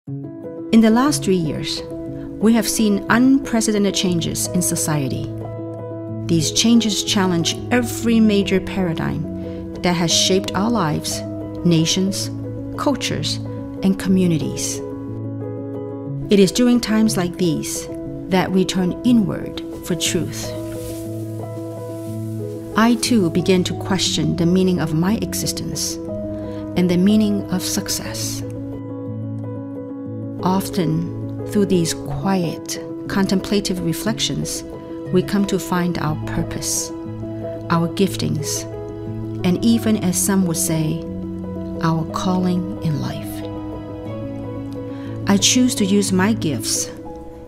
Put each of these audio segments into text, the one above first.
In the last 3 years, we have seen unprecedented changes in society. These changes challenge every major paradigm that has shaped our lives, nations, cultures, and communities. It is during times like these that we turn inward for truth. I too began to question the meaning of my existence and the meaning of success. Often, through these quiet, contemplative reflections, we come to find our purpose, our giftings, and even, as some would say, our calling in life. I choose to use my gifts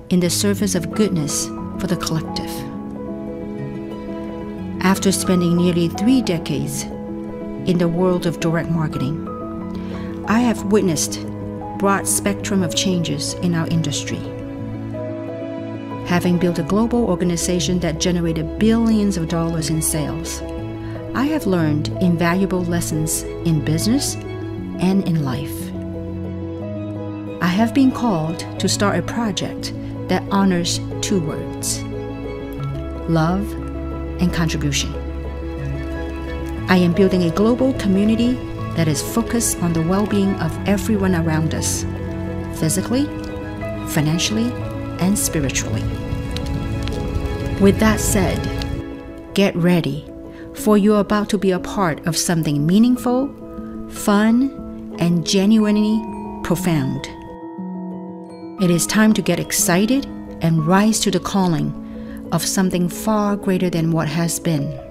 in the service of goodness for the collective. After spending nearly 3 decades in the world of direct marketing, I have witnessed a broad spectrum of changes in our industry. Having built a global organization that generated billions of dollars in sales, I have learned invaluable lessons in business and in life. I have been called to start a project that honors 2 words: love and contribution. I am building a global community that is focused on the well-being of everyone around us, physically, financially, and spiritually. With that said, get ready, for you're about to be a part of something meaningful, fun, and genuinely profound. It is time to get excited and rise to the calling of something far greater than what has been.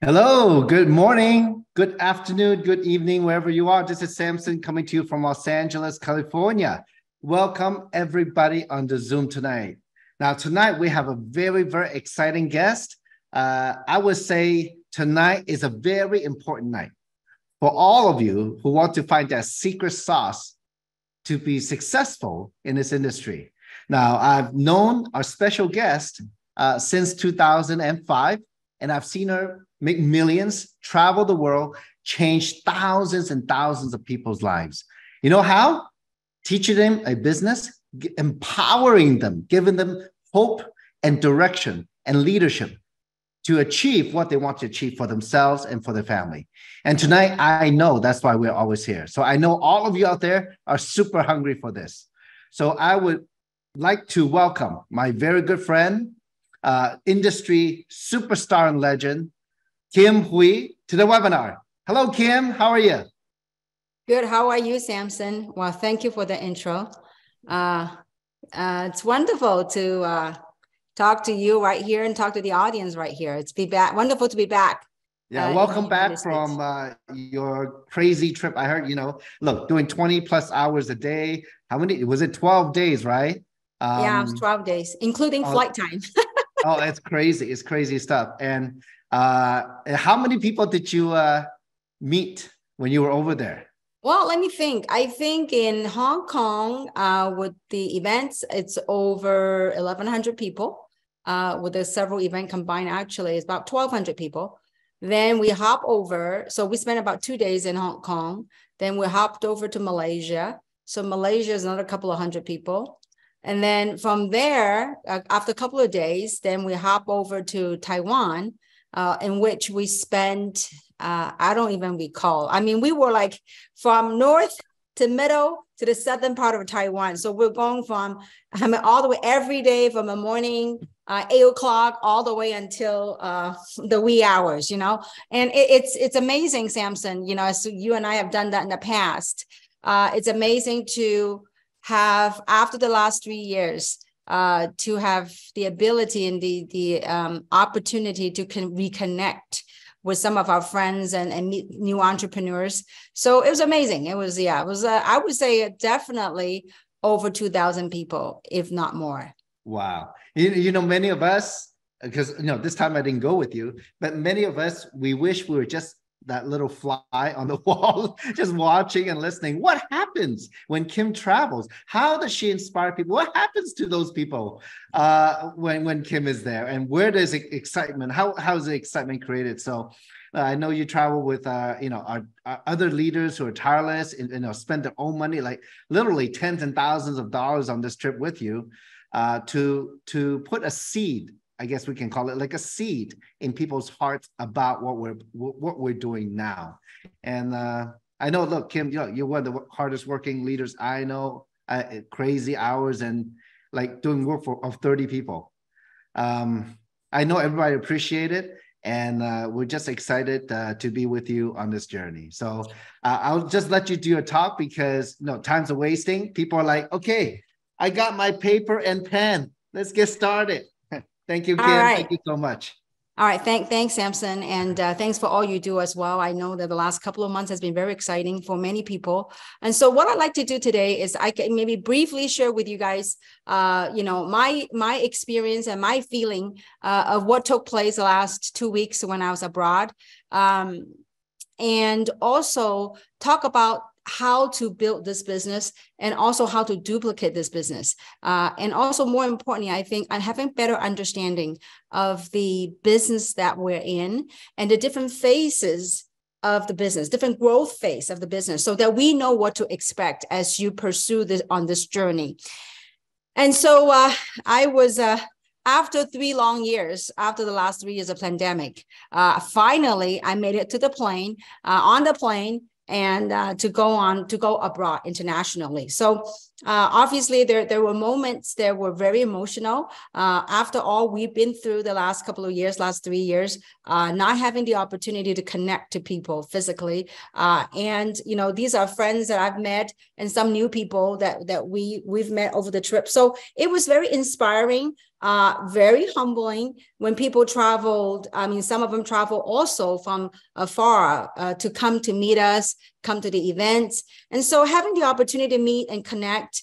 Hello, good morning, good afternoon, good evening, wherever you are. This is Samson coming to you from Los Angeles, California. Welcome everybody on the Zoom tonight. Now, tonight we have a very, very exciting guest. I would say tonight is a very important night for all of you who want to find that secret sauce to be successful in this industry. Now, I've known our special guest since 2005, and I've seen her make millions, travel the world, change thousands and thousands of people's lives. You know how? Teaching them a business, empowering them, giving them hope and direction and leadership to achieve what they want to achieve for themselves and for their family. And tonight, I know that's why we're always here. So I know all of you out there are super hungry for this. So I would like to welcome my very good friend, industry superstar and legend, Kim Hui, to the webinar. Hello, Kim. How are you? Good. How are you, Samson? Well, thank you for the intro. It's wonderful to talk to you right here and talk to the audience right here. It's wonderful to be back. Yeah, welcome back from your crazy trip. I heard, look, doing 20 plus hours a day. How many? Was it 12 days, right? Yeah, it was 12 days, including flight time. Oh, it's crazy. It's crazy stuff. And how many people did you meet when you were over there? Well, let me think. I think in Hong Kong, with the events, it's over 1,100 people. With the several events combined, actually, it's about 1,200 people. Then we hop over. So we spent about 2 days in Hong Kong. Then we hopped over to Malaysia. So Malaysia is another couple of hundred people. And then from there, after a couple of days, then we hop over to Taiwan, in which we spent, I don't even recall. I mean, we were like from north to middle to the southern part of Taiwan. So we're going from, I mean, all the way every day from the morning, 8 o'clock, all the way until the wee hours, you know. And it's amazing, Samson, you know, as you and I have done that in the past. It's amazing to have, after the last 3 years, to have the ability and the opportunity to reconnect with some of our friends and meet new entrepreneurs. So it was amazing. It was, I would say definitely over 2,000 people, if not more. Wow. You know, many of us, because, you know, this time I didn't go with you, but many of us, we wish we were just that little fly on the wall, just watching and listening. What happens when Kim travels? How does she inspire people? What happens to those people when Kim is there? And where does excitement, how is the excitement created? So I know you travel with, you know, our other leaders who are tireless and, you know, spend their own money, like literally tens and thousands of dollars on this trip with you to put a seed, I guess we can call it like a seed in people's hearts about what we're doing now. And I know, look, Kim, you're one of the hardest working leaders I know, crazy hours and like doing work of 30 people. I know everybody appreciate it. And we're just excited to be with you on this journey. So I'll just let you do your talk because, you know, time's a wasting. People are like, okay, I got my paper and pen. Let's get started. Thank you, Kim. Right. Thank you so much. All right. Thanks, Samson. And thanks for all you do as well. I know that the last couple of months has been very exciting for many people. And so what I'd like to do today is I can maybe briefly share with you guys, you know, my experience and my feeling of what took place the last 2 weeks when I was abroad. And also talk about how to build this business and also how to duplicate this business. And also more importantly, I think I'm having better understanding of the business that we're in and the different phases of the business, different growth phase of the business, so that we know what to expect as you pursue this on this journey. And so I was, after 3 long years, after the last 3 years of pandemic, finally I made it to the plane, on the plane, and to go abroad internationally. So obviously there were moments that were very emotional. After all, we've been through the last couple of years, last 3 years, not having the opportunity to connect to people physically. And, you know, these are friends that I've met and some new people that we've met over the trip. So it was very inspiring, very humbling when people traveled. I mean, some of them travel also from afar to come to meet us, come to the events. And so having the opportunity to meet and connect,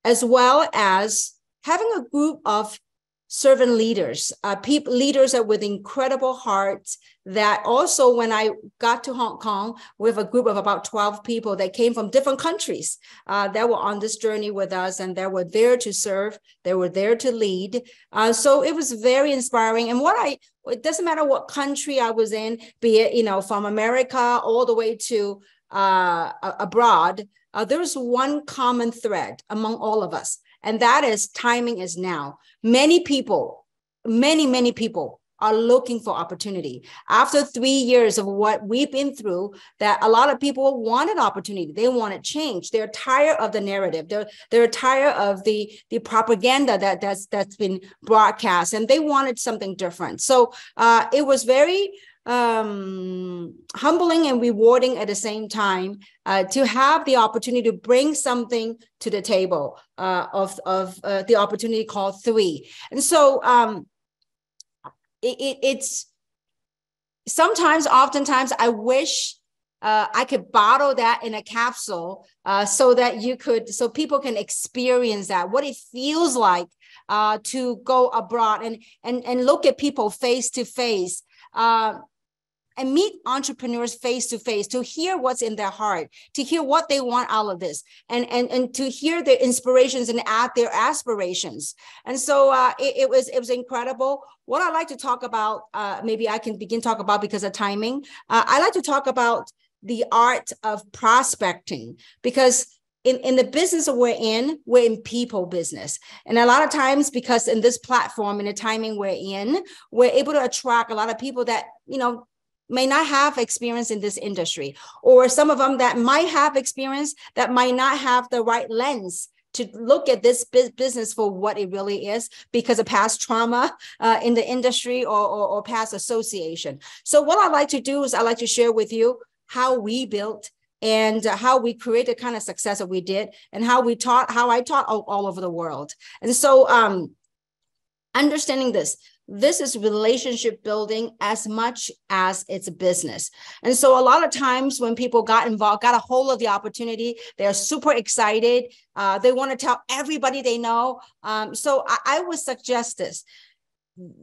as well as having a group of servant leaders, leaders that with incredible hearts, that also when I got to Hong Kong with a group of about 12 people that came from different countries that were on this journey with us, and that were there to serve, they were there to lead. So it was very inspiring. And it doesn't matter what country I was in, be it, you know, from America all the way to abroad, there's one common thread among all of us. And that is timing is now. Many people are looking for opportunity. After 3 years of what we've been through, that a lot of people wanted opportunity. They wanted change. They're tired of the narrative. They're tired of the propaganda that's been broadcast, and they wanted something different. So it was very humbling and rewarding at the same time to have the opportunity to bring something to the table of the opportunity called 3. And so it's oftentimes I wish I could bottle that in a capsule so people can experience that, what it feels like to go abroad and look at people face to face, and meet entrepreneurs face to face, to hear what's in their heart, to hear what they want out of this, and to hear their inspirations and add their aspirations. And so it was incredible. What I like to talk about, maybe I can begin talk about because of timing. I like to talk about the art of prospecting, because in the business that we're in people business. And a lot of times, because in this platform, in the timing we're in, we're able to attract a lot of people that, may not have experience in this industry, or some of them that might have experience that might not have the right lens to look at this business for what it really is because of past trauma in the industry or past association. So what I like to do is I like to share with you how we built and how we created the kind of success that we did, and how I taught all over the world. And so understanding this is relationship building as much as it's a business. And so a lot of times when people got involved, got a hold of the opportunity, they're super excited. They want to tell everybody they know. So I would suggest this.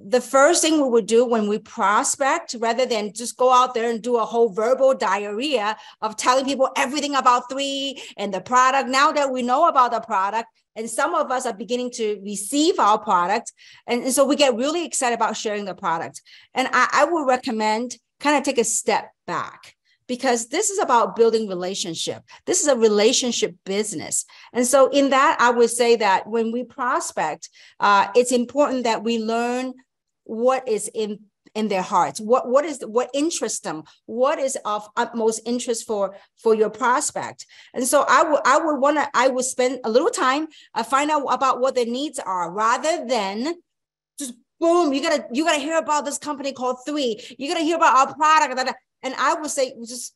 The first thing we would do when we prospect, rather than just go out there and do a whole verbal diarrhea of telling people everything about 3 and the product, now that we know about the product, and some of us are beginning to receive our product, and so we get really excited about sharing the product. And I would recommend kind of take a step back, because this is about building relationship. This is a relationship business. And so in that, I would say that when we prospect, it's important that we learn what is in their hearts, what interests them, what is of utmost interest for your prospect. And so I would spend a little time, find out about what their needs are, rather than just boom, you gotta hear about this company called 3. You gotta hear about our product. And I would say, just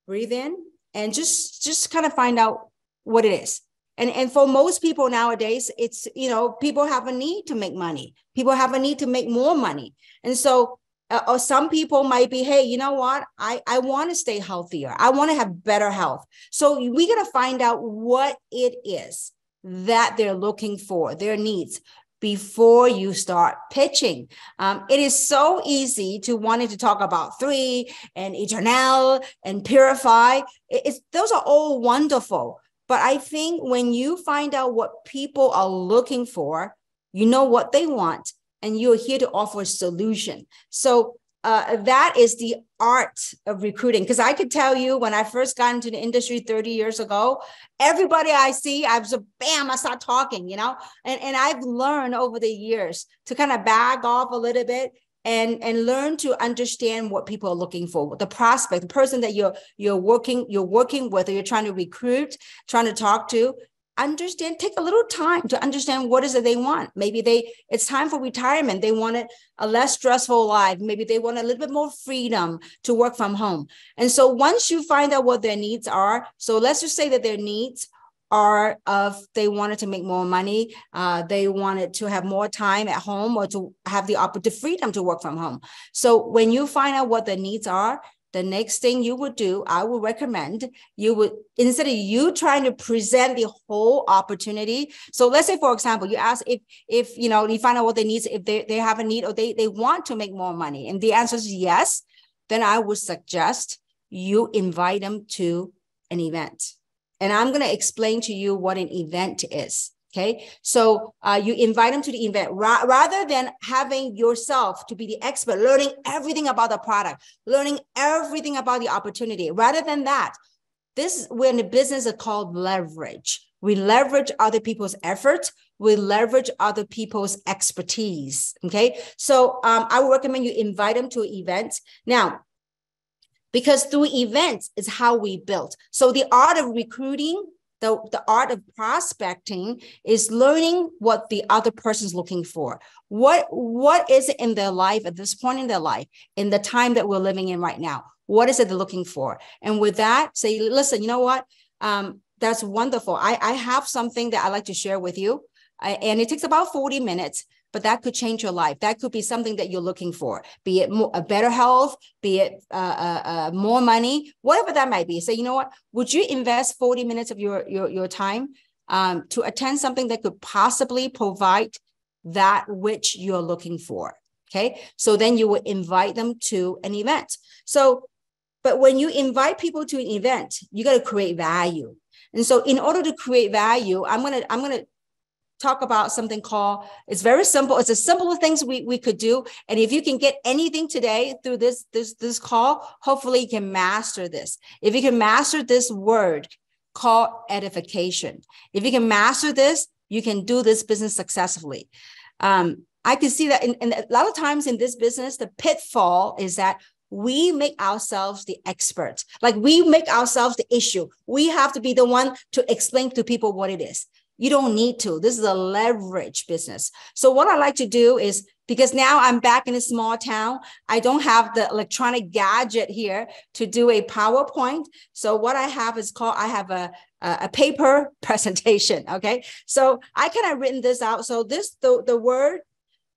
breathe in and just kind of find out what it is. And for most people nowadays, it's, people have a need to make money. People have a need to make more money. And so, or some people might be, hey, you know what? I want to stay healthier. I want to have better health. So we got to find out what it is that they're looking for, their needs, before you start pitching. It is so easy to wanting to talk about 3 and Eternal and Purify. Those are all wonderful. But I think when you find out what people are looking for, you know what they want, and you're here to offer a solution. So that is the art of recruiting. Because I could tell you, when I first got into the industry 30 years ago, everybody I see, I start talking, and I've learned over the years to kind of back off a little bit and learn to understand what people are looking for, the prospect, the person that you're working with, or you're trying to recruit, trying to talk to. Understand, take a little time to understand what is it they want. Maybe it's time for retirement. They want a less stressful life. Maybe they want a little bit more freedom to work from home. And so once you find out what their needs are, so let's just say that their needs are they wanted to make more money. They wanted to have more time at home, or to have the freedom to work from home. So when you find out what the needs are, the next thing you would do, I would recommend you would, instead of you trying to present the whole opportunity. So let's say, for example, you ask if you find out what they need, if they have a need, or they want to make more money, and the answer is yes, then I would suggest you invite them to an event. And I'm going to explain to you what an event is. Okay, so you invite them to the event rather than having yourself to be the expert, learning everything about the product, learning everything about the opportunity. Rather than that, we're in a business that's called leverage. We leverage other people's efforts. We leverage other people's expertise. Okay, so I would recommend you invite them to an event. Now, because through events is how we built. So the art of recruiting, the art of prospecting, is learning what the other person's looking for. What is it in their life at this point in their life, in the time that we're living in right now? What is it they're looking for? And with that, say, listen, you know what? That's wonderful. I have something that I'd like to share with you. And it takes about 40 minutes. But that could change your life. That could be something that you're looking for, be it a better health, be it more money, whatever that might be. So you know what? Would you invest 40 minutes of your time to attend something that could possibly provide that which you're looking for? Okay, so then you would invite them to an event. So, but when you invite people to an event, you got to create value. And so in order to create value, I'm gonna talk about something called, it's very simple. It's the simplest things we could do. And if you can get anything today through this call, hopefully you can master this. If you can master this word, called edification. If you can master this, you can do this business successfully. I can see that in a lot of times in this business, the pitfall is that we make ourselves the expert. Like we make ourselves the issue. We have to be the one to explain to people what it is. You don't need to. This is a leverage business. So what I like to do is, because now I'm back in a small town, I don't have the electronic gadget here to do a PowerPoint. So what I have is I have a paper presentation. Okay. So I kind of written this out. So the word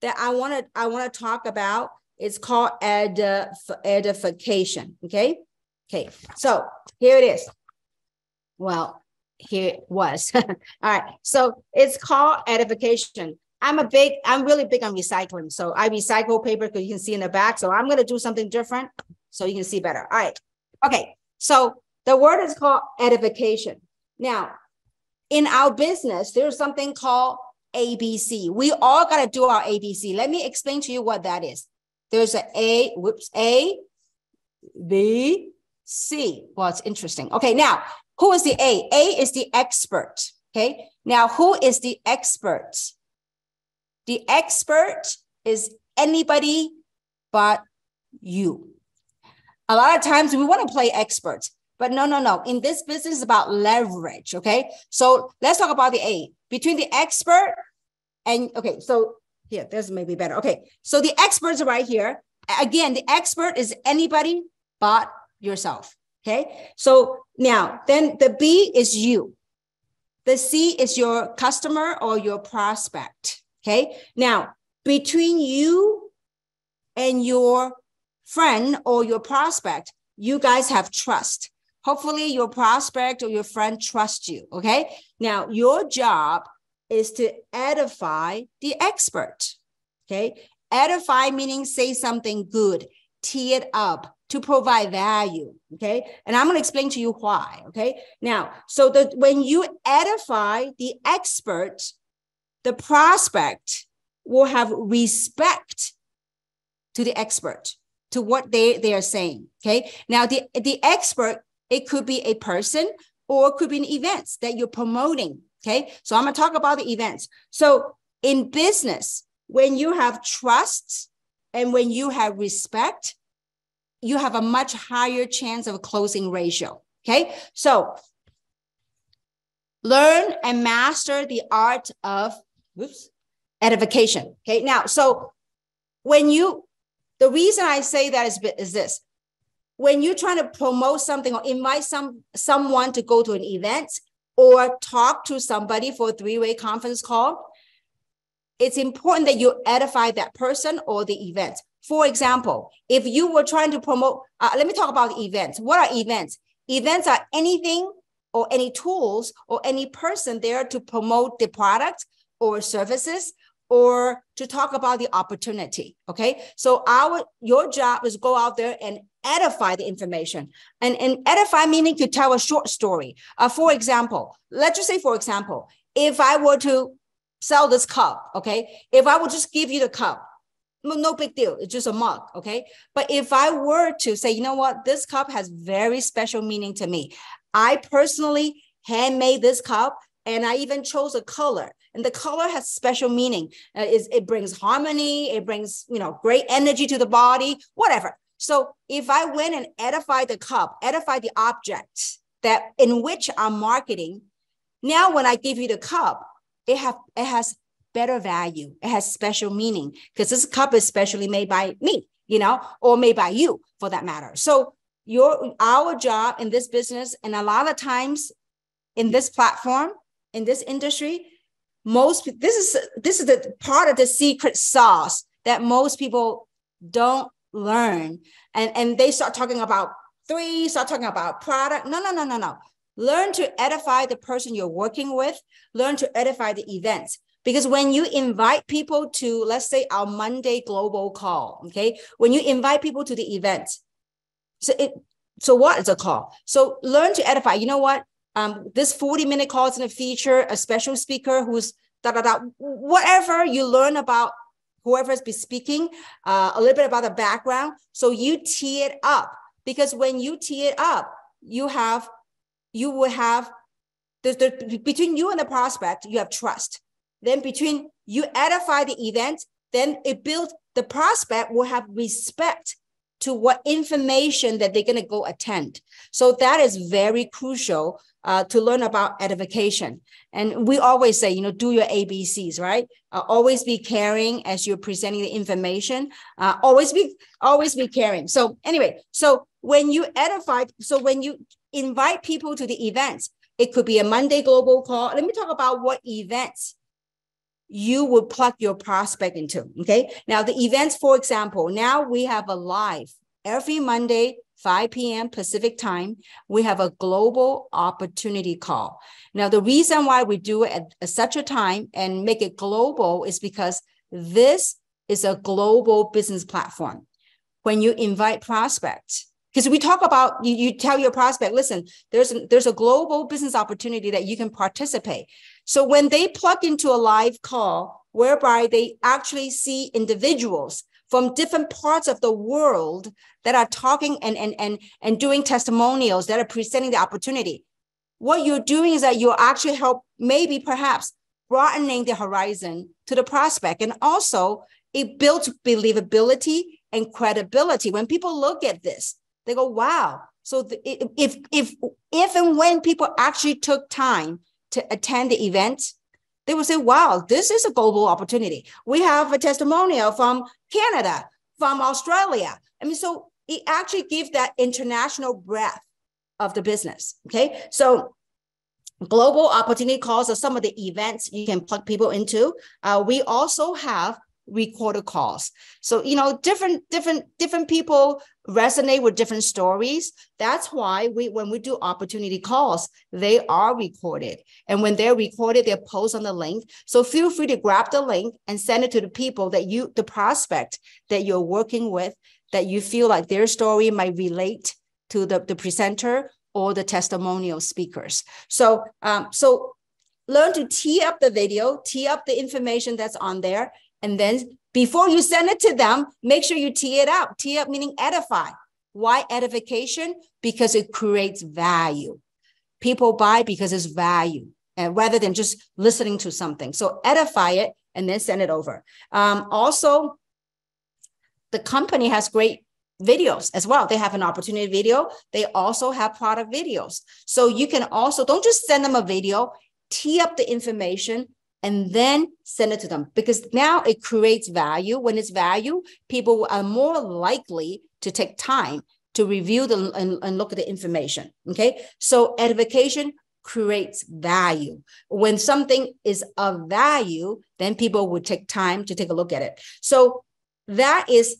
that I want to talk about is called edification. Okay. Okay. So here it is. Well, here it was. All right. So it's called edification. I'm really big on recycling. So I recycle paper because you can see in the back. So I'm going to do something different so you can see better. All right. Okay. So the word is called edification. Now, in our business, there's something called ABC. We all got to do our ABC. Let me explain to you what that is. There's A, B, C. Well, it's interesting. Okay. Now, who is the A? A is the expert. Okay. Now, who is the expert? The expert is anybody but you. A lot of times we want to play experts, but no. In this business, it's about leverage. Okay. So let's talk about the A. Between the expert and, okay, so here, this may be better. Okay. So the experts are right here. Again, the expert is anybody but yourself. Okay. So now then the B is you. The C is your customer or your prospect. Okay. Now between you and your friend or your prospect, you guys have trust. Hopefully your prospect or your friend trusts you. Okay. Now your job is to edify the expert. Okay. Edify meaning say something good, tee it up, to provide value. Okay. And I'm going to explain to you why. Okay. Now, so when you edify the expert, the prospect will have respect to the expert, to what they are saying. Okay. Now, the expert, it could be a person or it could be an event that you're promoting. Okay. So I'm going to talk about the events. So in business, when you have trust and when you have respect, you have a much higher chance of a closing ratio. Okay. So learn and master the art of edification. Okay. Now, so the reason I say that is this: when you're trying to promote something or invite someone to go to an event or talk to somebody for a three-way conference call, it's important that you edify that person or the event. For example, if you were trying to promote, let me talk about events. What are events? Events are anything or any tools or any person there to promote the product or services or to talk about the opportunity. Okay. So your job is go out there and edify the information. And edify meaning to tell a short story. For example, let's just say, if I were to sell this cup, okay, if I would just give you the cup, no big deal. It's just a mug. Okay. But if I were to say, you know what, this cup has very special meaning to me. I personally handmade this cup and I even chose a color, and the color has special meaning. It brings harmony. It brings, great energy to the body, whatever. So if I went and edified the cup, edified the object that in which I'm marketing, now when I give you the cup, it has better value. It has special meaning because this cup is specially made by me, or made by you for that matter. So our job in this business, and a lot of times in this platform, in this industry, this is the part of the secret sauce that most people don't learn. And they start talking about start talking about product. No. Learn to edify the person you're working with. Learn to edify the events. Because when you invite people to, let's say, our Monday global call, okay, when you invite people to the event, so what is a call? So learn to edify. You know what? This 40-minute call is going to feature a special speaker who's whatever you learn about whoever's be speaking, a little bit about the background. So you tee it up, because when you tee it up, you will have between you and the prospect, you have trust. Then between you edify the event, then it builds, the prospect will have respect to what information that they're going to go attend. So that is very crucial to learn about edification. And we always say, do your ABCs, right? Always be caring as you're presenting the information. Always be caring. So anyway, so when you edify, so when you invite people to the events, it could be a Monday global call. Let me talk about what events you would plug your prospect into, okay? Now, the events, for example, now we have a live every Monday, 5 p.m. Pacific time, we have a global opportunity call. Now, the reason why we do it at such a time and make it global is because this is a global business platform. When you invite prospects, because we talk about, you tell your prospect, listen, there's a global business opportunity that you can participate. So when they plug into a live call, whereby they actually see individuals from different parts of the world that are talking and doing testimonials that are presenting the opportunity, what you're doing is that you'll actually help maybe perhaps broadening the horizon to the prospect. And also it builds believability and credibility. When people look at this, they go, wow. So if and when people actually took time to attend the event, they will say, wow, this is a global opportunity. We have a testimonial from Canada, from Australia. I mean, so it actually gives that international breadth of the business, okay? So global opportunity calls are some of the events you can plug people into. We also have recorded calls. So, different people resonate with different stories. That's why when we do opportunity calls, they are recorded. And when they're recorded, they're posted on the link. So feel free to grab the link and send it to the people that the prospect that you're working with, that you feel like their story might relate to the presenter or the testimonial speakers. So learn to tee up the video, tee up the information that's on there. And then before you send it to them, make sure you tee it up. Tee up meaning edify. Why edification? Because it creates value. People buy because it's value, and rather than just listening to something. So edify it and then send it over. Also, the company has great videos as well. They have an opportunity video. They also have product videos. So you can also, don't just send them a video, tee up the information, and then send it to them, because now it creates value. When it's value, people are more likely to take time to review and look at the information, okay? So edification creates value. When something is of value, then people would take time to take a look at it. So that is,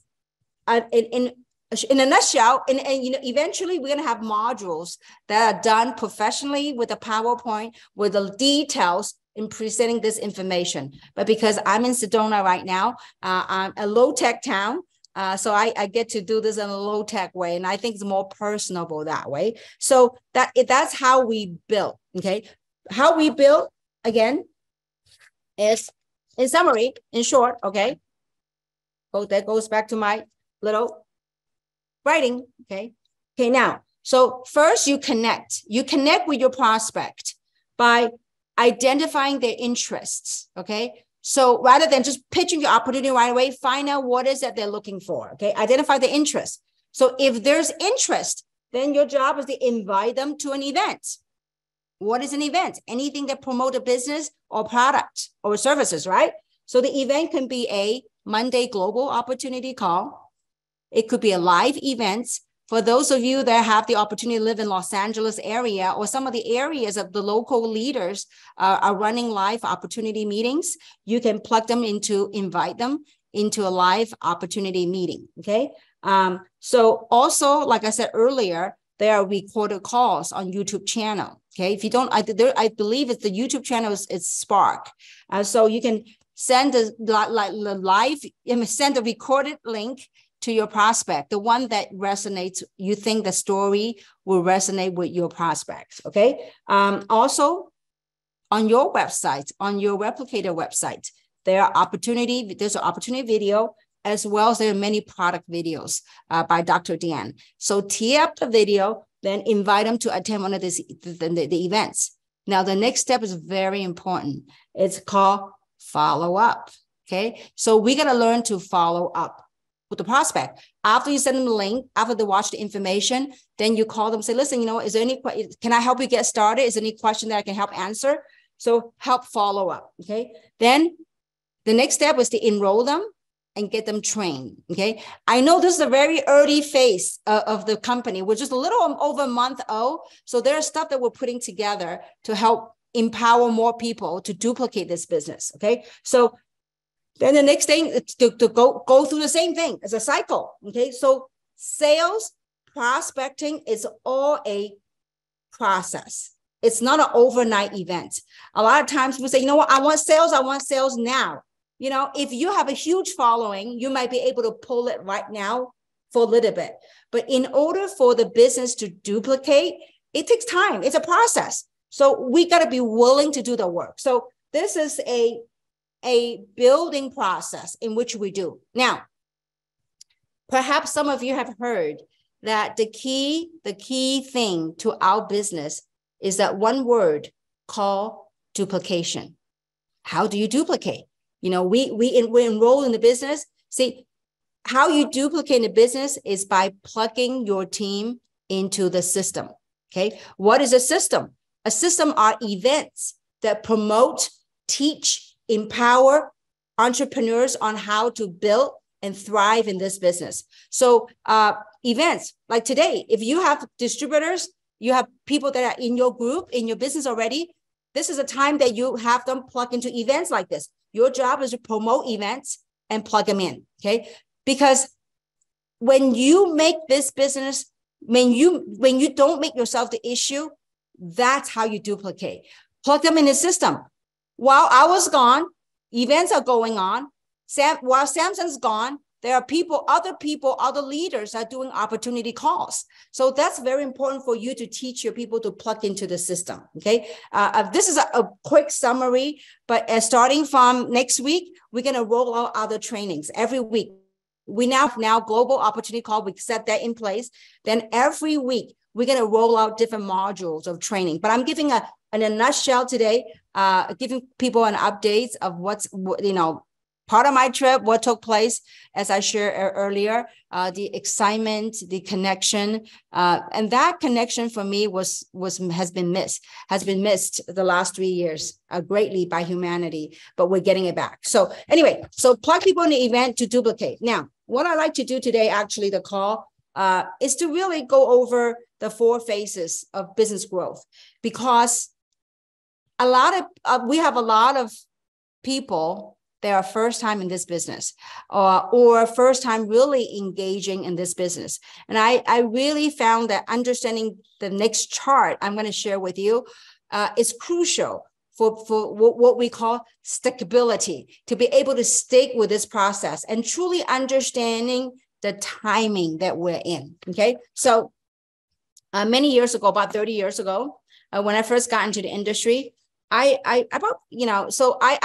in a nutshell, and eventually we're gonna have modules that are done professionally with a PowerPoint, with the details in presenting this information. But because I'm in Sedona right now, I'm a low-tech town, so I get to do this in a low-tech way, and I think it's more personable that way. So that's how we build, okay? How we build, again, is, in summary, in short, okay? Oh, that goes back to my little writing, okay? Okay, now, so first you connect with your prospect by identifying their interests, okay? So rather than just pitching your opportunity right away, find out what is that they're looking for, okay? Identify the interest. So if there's interest, then your job is to invite them to an event. What is an event? Anything that promote a business or product or services, right? So the event can be a Monday global opportunity call. It could be a live event. For those of you that have the opportunity to live in Los Angeles area, or some of the areas of the local leaders are running live opportunity meetings, you can plug them invite them into a live opportunity meeting, okay? So also, like I said earlier, there are recorded calls on YouTube channel, okay? If you don't, I believe it's the YouTube channel is Spark. So you can send send a recorded link to your prospect, the one that resonates, you think the story will resonate with your prospects, okay? Also, on your website, on your replicator website, there's an opportunity video, as well as there are many product videos by Dr. Dan. So tee up the video, then invite them to attend one of the events. Now, the next step is very important. It's called follow up. Okay. So we got to learn to follow up with the prospect. After you send them the link, after they watch the information, then you call them, say, listen, you know, is there any, can I help you get started? Is there any question that I can help answer? So help follow up. Okay. Then the next step was to enroll them and get them trained. Okay. I know this is a very early phase of the company, which is a little over a month old. So there's stuff that we're putting together to help empower more people to duplicate this business. Okay. So then the next thing is to go through the same thing as a cycle. Okay. So sales prospecting is all a process. It's not an overnight event. A lot of times we say, you know what, I want sales now. You know, if you have a huge following, you might be able to pull it right now for a little bit. But in order for the business to duplicate, it takes time. It's a process. So we got to be willing to do the work. So this is a building process in which we do. Now, perhaps some of you have heard that the key thing to our business is that one word called duplication. How do you duplicate? You know, we enroll in the business. See, how you duplicate the business is by plugging your team into the system. Okay. What is a system? A system are events that promote, teach, empower entrepreneurs on how to build and thrive in this business. So events like today, if you have distributors, you have people that are in your group, in your business already, this is a time that you have them plug into events like this. Your job is to promote events and plug them in, okay? Because when you make this business, when you don't make yourself the issue, that's how you duplicate. Plug them in the system. While I was gone, events are going on. While Samson's gone, there are other leaders are doing opportunity calls. So that's very important for you to teach your people to plug into the system, okay? This is a quick summary, but starting from next week, we're going to roll out other trainings every week. We now global opportunity call, we set that in place. Then every week, we're going to roll out different modules of training. But I'm giving in a nutshell today, giving people an update of what's, you know, part of my trip, what took place, as I shared earlier, the excitement, the connection, and that connection for me has been missed the last 3 years greatly by humanity, but we're getting it back. So anyway, so plug people in the event to duplicate. Now, what I like to do today, actually, the call is to really go over the 4 phases of business growth, because we have a lot of people they are first time in this business or first time really engaging in this business. And I really found that understanding the next chart I'm going to share with you is crucial for what we call stickability, to be able to stick with this process and truly understanding the timing that we're in. Okay. So many years ago, about 30 years ago, when I first got into the industry, I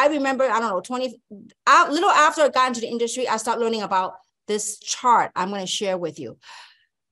remember, I don't know, a little after I got into the industry, I started learning about this chart I'm going to share with you.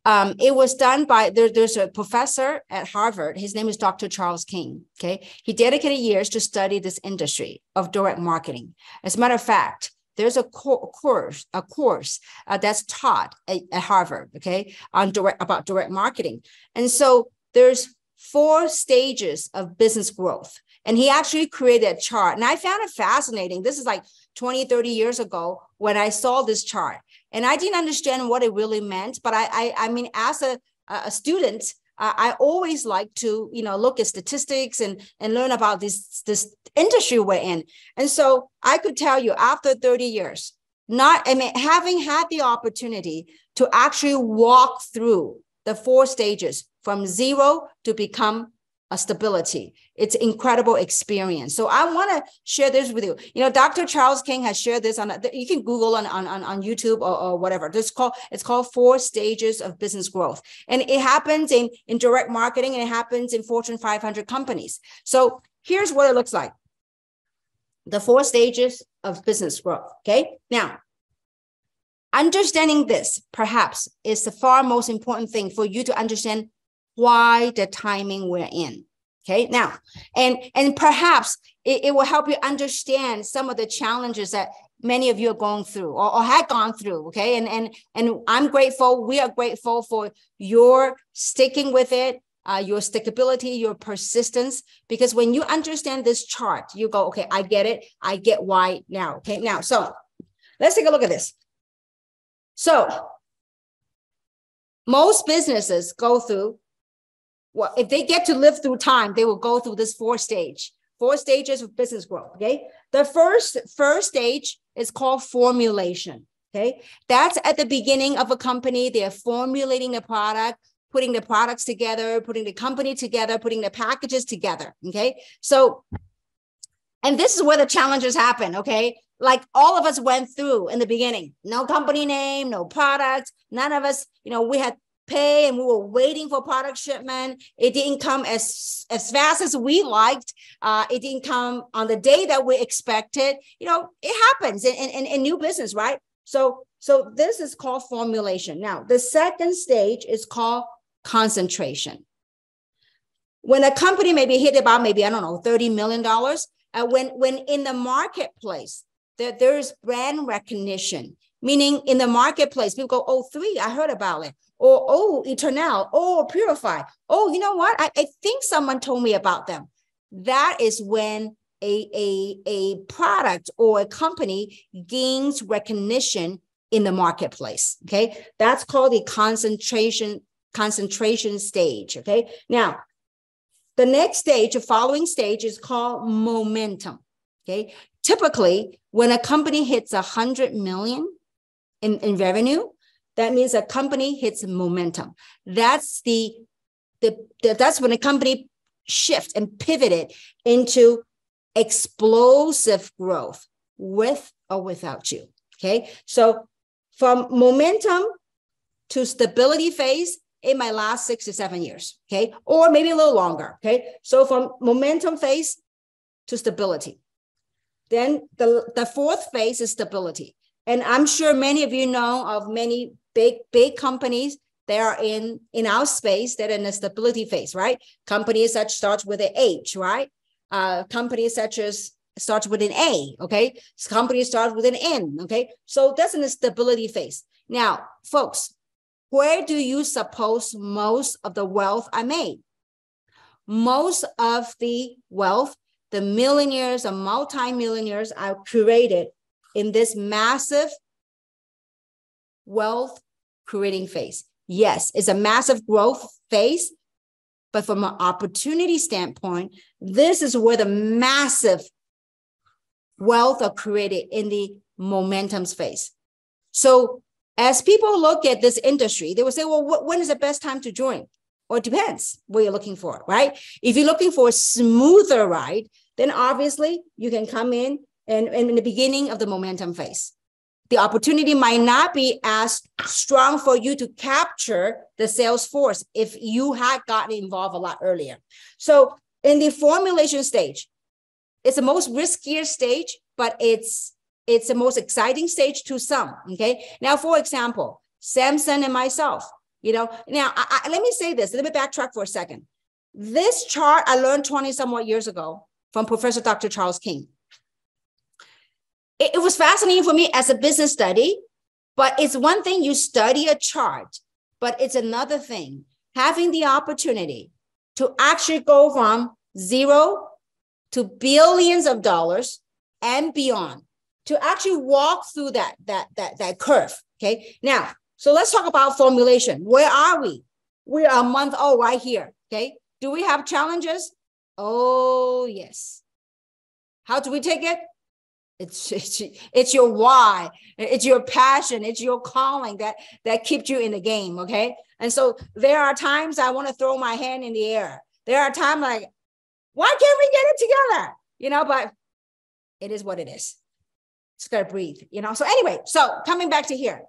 It was done by, there's a professor at Harvard. His name is Dr. Charles King. Okay. He dedicated years to study this industry of direct marketing. As a matter of fact, there's a course that's taught at Harvard, okay, about direct marketing. And so there's 4 stages of business growth. And he actually created a chart. And I found it fascinating. This is like 20, 30 years ago when I saw this chart. And I didn't understand what it really meant. But I mean, as a student, I always like to, look at statistics and learn about this industry we're in. And so I could tell you after 30 years, having had the opportunity to actually walk through the 4 stages from 0 to become a stability. It's incredible experience. So I want to share this with you. Dr. Charles King has shared this you can Google on YouTube or whatever. It's called 4 stages of business growth. And it happens in direct marketing, and it happens in Fortune 500 companies. So here's what it looks like. The 4 stages of business growth. Okay. Now, understanding this perhaps is the far most important thing for you to understand why the timing we're in. Okay, now, and perhaps it will help you understand some of the challenges that many of you are going through or had gone through. Okay, and I'm grateful. We are grateful for your sticking with it, your stickability, your persistence, because when you understand this chart, you go, okay, I get it. I get why now. Okay, now, so let's take a look at this. So most businesses go through, well, if they get to live through time, they will go through this four stages of business growth. Okay. The first stage is called formulation. Okay. That's at the beginning of a company. They're formulating the product, putting the products together, putting the company together, putting the packages together. Okay. So, and this is where the challenges happen. Okay. Like all of us went through in the beginning, no company name, no product. None of us, we had pay and we were waiting for product shipment. It didn't come as fast as we liked. It didn't come on the day that we expected. It happens in new business, right? So this is called formulation. Now, the second stage is called concentration. When a company maybe hit about $30 million, when in the marketplace, there's brand recognition, meaning in the marketplace, people go, oh, 3, I heard about it. Or, oh, Eternal, oh, Purify. Oh, you know what? I think someone told me about them. That is when a product or a company gains recognition in the marketplace. Okay. That's called the concentration stage. Okay. Now, the next stage, the following stage is called momentum. Okay. Typically, when a company hits 100 million in revenue, that means a company hits momentum. That's that's when a company shifts and pivoted into explosive growth with or without you. Okay. So from momentum to stability phase, it might last 6 to 7 years. Okay. Or maybe a little longer. Okay. So from momentum phase to stability. Then the fourth phase is stability. And I'm sure many of you know of many big companies that are in our space that are in the stability phase, right? Companies that starts with an H, right? Companies such as starts with an A, okay? Companies start with an N, okay? So that's in the stability phase. Now, folks, where do you suppose most of the wealth are made? Most of the wealth, the millionaires and multimillionaires are created in this massive wealth creating phase. Yes, it's a massive growth phase, but from an opportunity standpoint, this is where the massive wealth are created in the momentum phase. So as people look at this industry, they will say, well, when is the best time to join? Or it depends what you're looking for, right? If you're looking for a smoother ride, then obviously you can come in and in the beginning of the momentum phase. The opportunity might not be as strong for you to capture the sales force if you had gotten involved a lot earlier. So in the formulation stage, it's the most riskier stage, but it's the most exciting stage to some, okay? Now, for example, Samson and myself, now let me say this, let me backtrack for a second. This chart I learned 20 somewhat years ago from Professor Dr. Charles King. It was fascinating for me as a business study, but it's one thing you study a chart, but it's another thing having the opportunity to actually go from zero to billions of dollars and beyond, to actually walk through that curve. Okay. Now, so let's talk about formulation. Where are we? We are a month old right here. Okay. Do we have challenges? Oh, yes. How do we take it? It's your why, it's your passion, it's your calling that keeps you in the game, okay? And so there are times I want to throw my hand in the air. There are times like, why can't we get it together? But it is what it is. Just gotta breathe, So anyway, so coming back to here,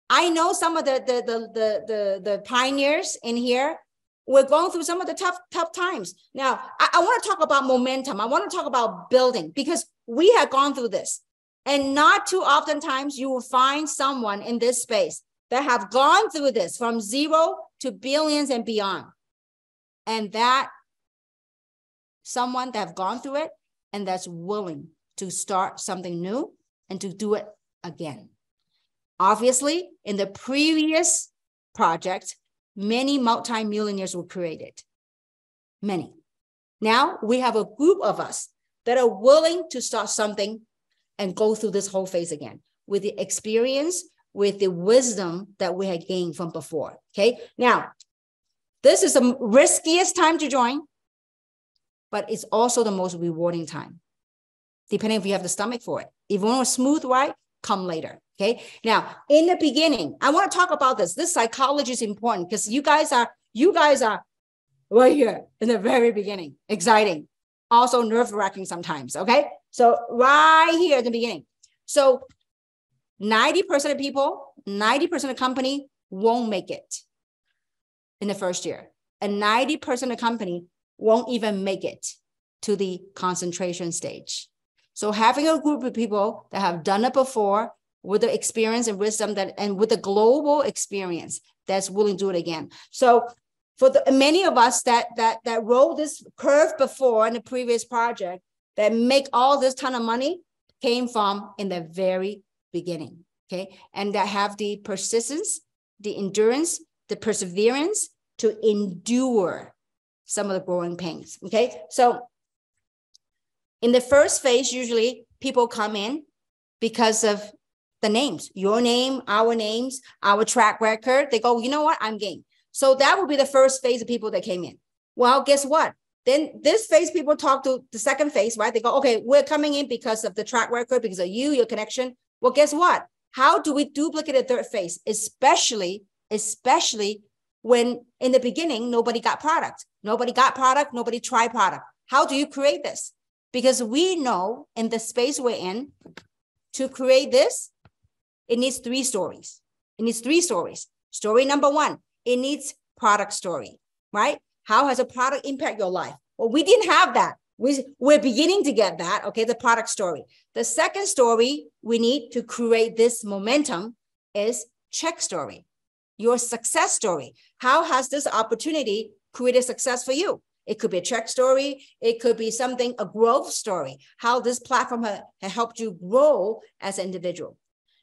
I know some of the pioneers in here. We're going through some of the tough times. Now, I want to talk about momentum. I want to talk about building because we have gone through this. And not too often times you will find someone in this space that have gone through this from zero to billions and beyond. And that someone that have gone through it and that's willing to start something new and to do it again. Obviously, in the previous project, many multi-millionaires were created. Many. Now we have a group of us that are willing to start something and go through this whole phase again with the experience, with the wisdom that we had gained from before. Okay. Now, this is the riskiest time to join, but it's also the most rewarding time, depending if you have the stomach for it. If you want a smooth ride, come later. Okay. Now, in the beginning, I want to talk about this. This psychology is important because you guys are right here in the very beginning. Exciting. Also nerve-wracking sometimes. Okay. So right here at the beginning. So 90% of people, 90% of company won't make it in the first year. And 90% of company won't even make it to the concentration stage. So having a group of people that have done it before with the experience and wisdom and with the global experience that's willing to do it again. So for many of us that rode this curve before in the previous project that make all this ton of money came from in the very beginning, okay? And that have the persistence, the endurance, the perseverance to endure some of the growing pains, okay? So in the first phase, usually people come in because of the names, your name, our names, our track record. They go, you know what, I'm game. So that would be the first phase of people that came in. Well, guess what? Then this phase, people talk to the second phase, right? They go, okay, we're coming in because of the track record, because of you, your connection. Well, guess what? How do we duplicate a third phase? Especially when in the beginning, nobody got product. Nobody got product, nobody tried product. How do you create this? Because we know in the space we're in, to create this, it needs 3 stories. It needs 3 stories. Story number 1, it needs product story, right? How has a product impact your life? Well, we didn't have that. We're beginning to get that, okay, the product story. The second story we need to create this momentum is check story, your success story. How has this opportunity created success for you? It could be a check story. It could be something, a growth story, how this platform has helped you grow as an individual.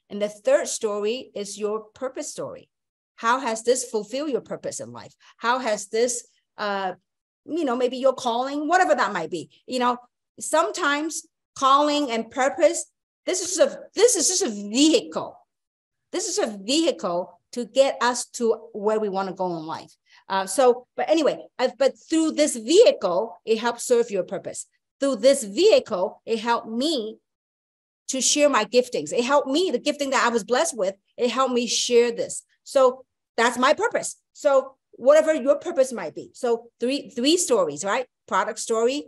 And the third story is your purpose story. How has this fulfilled your purpose in life? How has this, maybe your calling, whatever that might be. Sometimes calling and purpose, this is just a vehicle. This is a vehicle to get us to where we want to go in life. But through this vehicle, it helps serve your purpose. Through this vehicle, it helped me to share my giftings. It helped me, the gifting that I was blessed with, it helped me share this. So that's my purpose. So whatever your purpose might be. So three stories, right? Product story,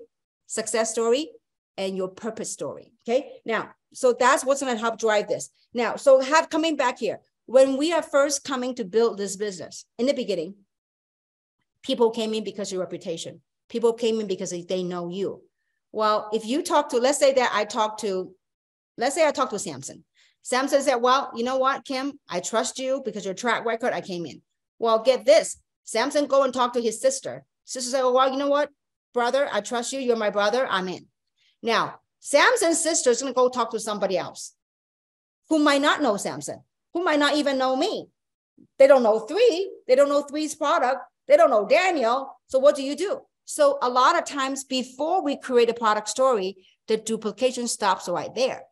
success story, and your purpose story. Okay. Now, so that's what's going to help drive this. Now, so coming back here, when we are first coming to build this business in the beginning, people came in because of your reputation. People came in because they know you. Well, if you talk to, let's say I talked to Samson. Samson said, well, you know what, Kim, I trust you because your track record, I came in. Well, get this. Samson go and talk to his sister. Sister said, well, you know what, brother, I trust you. You're my brother. I'm in. Now, Samson's sister is going to go talk to somebody else who might not know Samson, who might not even know me. They don't know Three. They don't know Three's product. They don't know Daniel. So what do? So a lot of times before we create a product story, the duplication stops right there.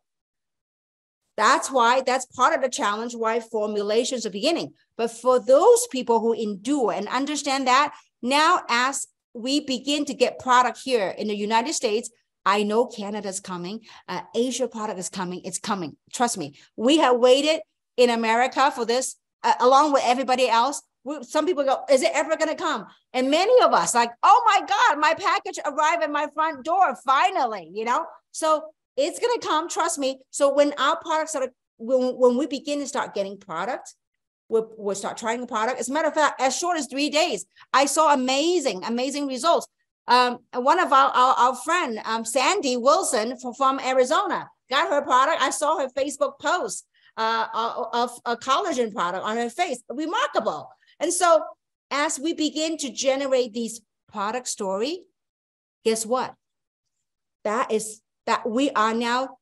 That's part of the challenge, why formulations are beginning. But for those people who endure and understand that, now as we begin to get product here in the United States, I know Canada's coming, Asia product is coming, it's coming. Trust me, we have waited in America for this, along with everybody else. Some people go, is it ever going to come? And many of us like, oh my God, my package arrived at my front door, finally, So it's going to come, trust me. So when our products when we begin to start getting product, we'll start trying the product. As a matter of fact, as short as 3 days, I saw amazing results. One of our friend, Sandy Wilson from Arizona, got her product. I saw her Facebook post of a collagen product on her face. Remarkable. And so as we begin to generate these product story, guess what? That we are now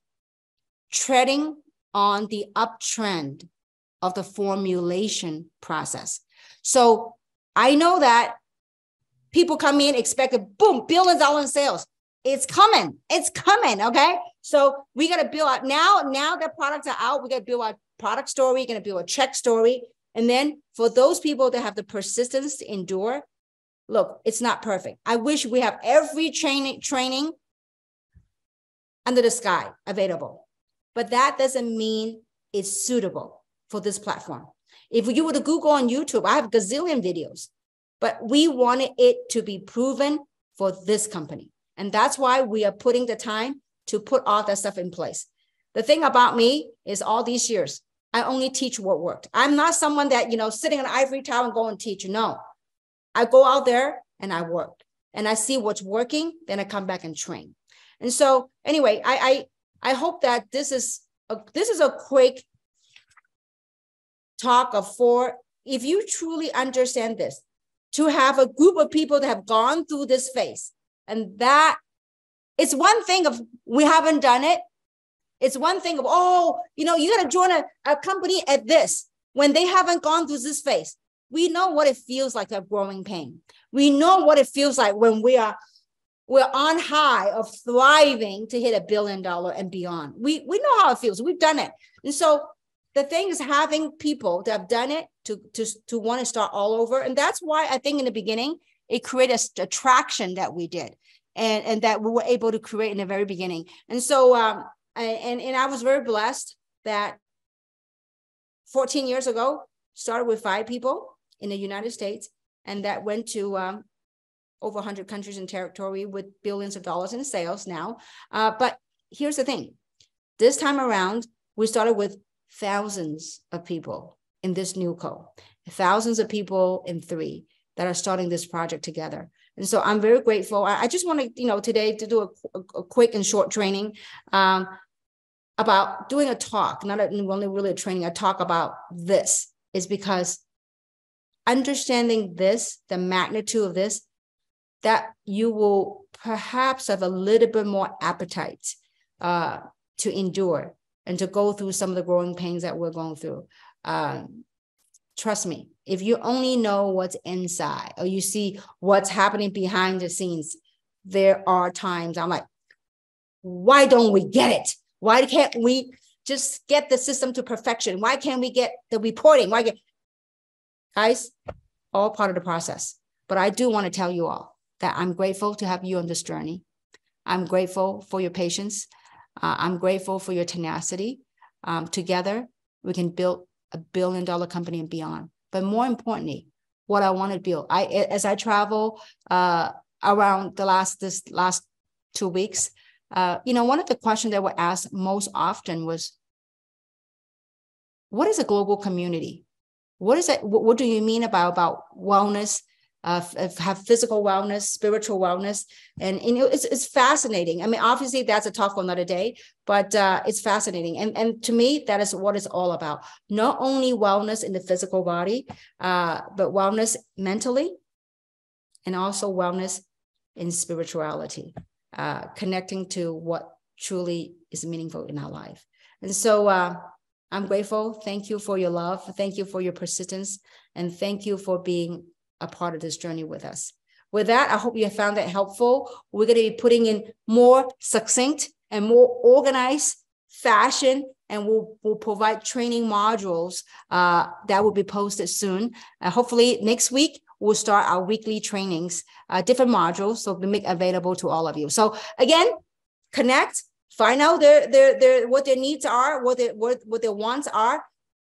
treading on the uptrend of the formulation process. So I know that people come in, expect a boom, $billions in sales. It's coming, okay? So we got to build out, now that products are out, we got to build our product story, we're going to build a check story. And then for those people that have the persistence to endure, look, it's not perfect. I wish we have every training under the sky available, but that doesn't mean it's suitable for this platform. If you were to Google on YouTube, I have a gazillion videos, but we wanted it to be proven for this company. And that's why we are putting the time to put all that stuff in place. The thing about me is all these years, I only teach what worked. I'm not someone that, sitting in an ivory tower and go and teach. No, I go out there and I work and I see what's working. Then I come back and train. And so anyway, I hope that this is a quick talk if you truly understand this, to have a group of people that have gone through this phase. And that it's one thing of we haven't done it. It's one thing of, you got to join a company at this when they haven't gone through this phase. We know what it feels like to have growing pain. We know what it feels like when we're on high of thriving to hit $1 billion and beyond. We know how it feels. We've done it. And so the thing is having people that have done it to want to start all over. And that's why I think in the beginning, it created a traction that we did and that we were able to create in the very beginning. And so, and I was very blessed that 14 years ago, started with 5 people in the United States, and that went to over 100 countries and territory with billions of dollars in sales now. But here's the thing. This time around, we started with thousands of people in this new co, thousands of people in 3 that are starting this project together. And so I'm very grateful. I just want to, today to do a quick and short training about doing a talk, not only really a training, a talk about this is because understanding this, the magnitude of this, that you will perhaps have a little bit more appetite to endure and to go through some of the growing pains that we're going through. Trust me, if you only know what's inside or you see what's happening behind the scenes, there are times I'm like, why don't we get it? Why can't we just get the system to perfection? Why can't we get the reporting? Guys, all part of the process. But I do want to tell you all that I'm grateful to have you on this journey. I'm grateful for your patience. I'm grateful for your tenacity. Together, we can build $1 billion company and beyond. But more importantly, what I want to build, as I travel around this last 2 weeks, one of the questions that were asked most often was, what is a global community? What is it? What do you mean about wellness? Have physical wellness, spiritual wellness, and it's fascinating. I mean, obviously that's a talk for another day, but it's fascinating. And to me, that is what it's all about. Not only wellness in the physical body, but wellness mentally, and also wellness in spirituality, connecting to what truly is meaningful in our life. And so I'm grateful. Thank you for your love. Thank you for your persistence. And thank you for being a part of this journey with us. With that, I hope you have found that helpful. We're going to be putting in more succinct and more organized fashion, and we'll provide training modules that will be posted soon. Hopefully next week, we'll start our weekly trainings, different modules, so we make available to all of you. So again, connect, find out what their needs are, what their wants are,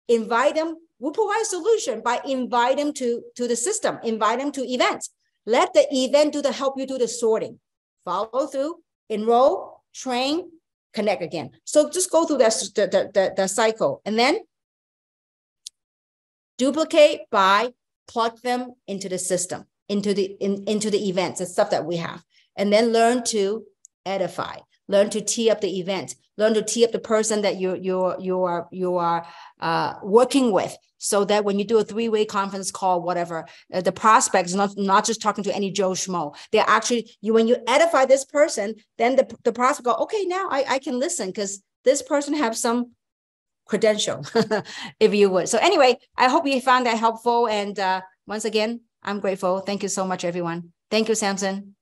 invite them. We'll provide a solution by invite them to the system, invite them to events. Let the event help you do the sorting. Follow through, enroll, train, connect again. So just go through that cycle, and then duplicate by plug them into the system, into the events and stuff that we have, and then learn to edify. learn to tee up the event, learn to tee up the person that you are working with, so that when you do a three-way conference call, whatever, the prospect is not just talking to any Joe Schmo. They're actually, when you edify this person, then the prospect go, okay, now I can listen because this person have some credential, if you would. So anyway, I hope you found that helpful. And once again, I'm grateful. Thank you so much, everyone. Thank you, Samson.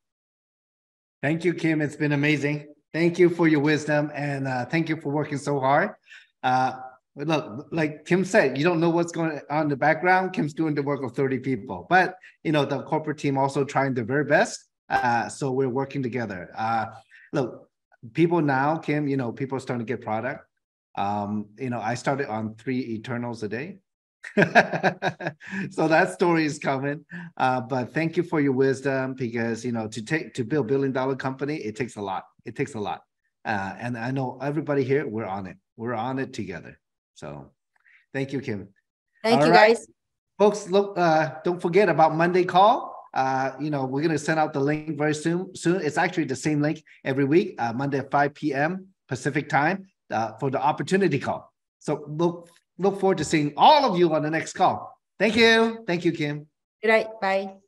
Thank you, Kim. It's been amazing. Thank you for your wisdom, and thank you for working so hard. Look, like Kim said, you don't know what's going on in the background. Kim's doing the work of 30 people, but the corporate team also trying their very best. So we're working together. Look, people now, Kim, people are starting to get product. I started on 3 Eternals a day. So that story is coming. But thank you for your wisdom, because to build $1 billion company, it takes a lot. It takes a lot. And I know everybody here, we're on it. We're on it together. So thank you, Kim. Thank you, guys. Folks, look, don't forget about Monday call. We're going to send out the link very soon. It's actually the same link every week, Monday at 5 p.m. Pacific time, for the opportunity call. So look forward to seeing all of you on the next call. Thank you. Thank you, Kim. Good night. Bye.